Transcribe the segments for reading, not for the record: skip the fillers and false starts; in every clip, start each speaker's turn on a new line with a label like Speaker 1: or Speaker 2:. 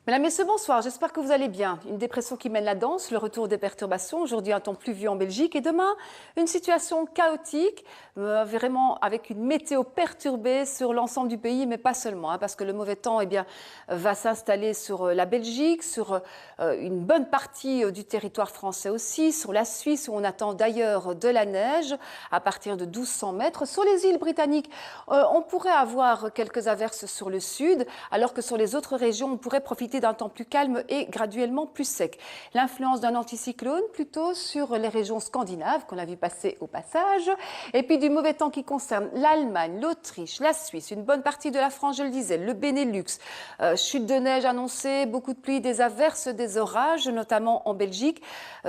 Speaker 1: Mesdames, Messieurs, bonsoir. J'espère que vous allez bien. Une dépression qui mène la danse, le retour des perturbations. Aujourd'hui, un temps pluvieux en Belgique et demain, une situation chaotique, vraiment avec une météo perturbée sur l'ensemble du pays, mais pas seulement, parce que le mauvais temps va s'installer sur la Belgique, sur une bonne partie du territoire français aussi, sur la Suisse où on attend d'ailleurs de la neige à partir de 1200 mètres. Sur les îles britanniques, on pourrait avoir quelques averses sur le sud, alors que sur les autres régions, on pourrait profiter d'un temps plus calme et graduellement plus sec. L'influence d'un anticyclone plutôt sur les régions scandinaves qu'on a vu passer au passage. Et puis du mauvais temps qui concerne l'Allemagne, l'Autriche, la Suisse, une bonne partie de la France, je le disais, le Benelux. Chute de neige annoncée, beaucoup de pluie, des averses, des orages, notamment en Belgique.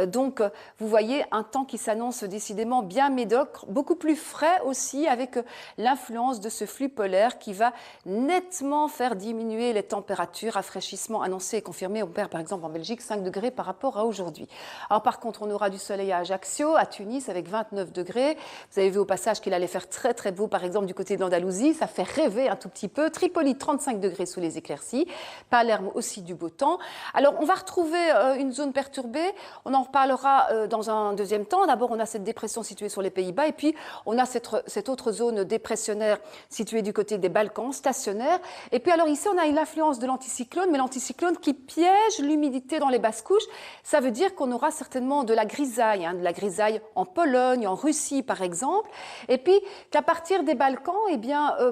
Speaker 1: Donc vous voyez un temps qui s'annonce décidément bien médiocre, beaucoup plus frais aussi avec l'influence de ce flux polaire qui va nettement faire diminuer les températures, rafraîchissement annoncé et confirmé. On perd par exemple en Belgique 5 degrés par rapport à aujourd'hui. Alors par contre, on aura du soleil à Ajaccio, à Tunis avec 29 degrés. Vous avez vu au passage qu'il allait faire très très beau par exemple du côté de l'Andalousie. Ça fait rêver un tout petit peu. Tripoli, 35 degrés sous les éclaircies. Palerme aussi du beau temps. Alors on va retrouver une zone perturbée. On en reparlera dans un deuxième temps. D'abord, on a cette dépression située sur les Pays-Bas et puis on a cette autre zone dépressionnaire située du côté des Balkans, stationnaire. Et puis alors ici, on a une influence de l'anticyclone, mais l'anticyclone qui piège l'humidité dans les basses couches. Ça veut dire qu'on aura certainement de la grisaille en Pologne, en Russie par exemple. Et puis qu'à partir des Balkans,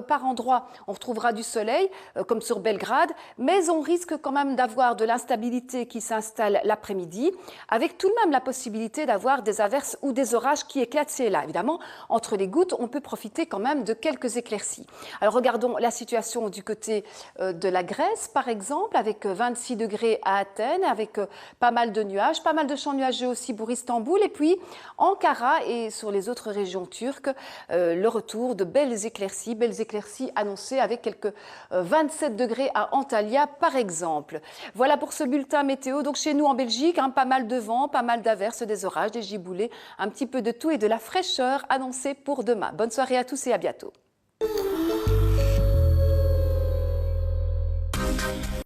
Speaker 1: par endroits, on retrouvera du soleil, comme sur Belgrade, mais on risque quand même d'avoir de l'instabilité qui s'installe l'après-midi, avec tout de même la possibilité d'avoir des averses ou des orages qui éclatent ci et là. Évidemment, entre les gouttes, on peut profiter quand même de quelques éclaircies. Alors regardons la situation du côté de la Grèce, par exemple, avec 26 degrés à Athènes, avec pas mal de nuages, pas mal de champs nuageux aussi pour Istanbul, et puis Ankara et sur les autres régions turques, le retour de belles éclaircies annoncées avec quelques 27 degrés à Antalya, par exemple. Voilà pour ce bulletin météo. Donc chez nous en Belgique, pas mal de vent, pas mal d'averses, des orages, des giboulées, un petit peu de tout et de la fraîcheur annoncée pour demain. Bonne soirée à tous et à bientôt.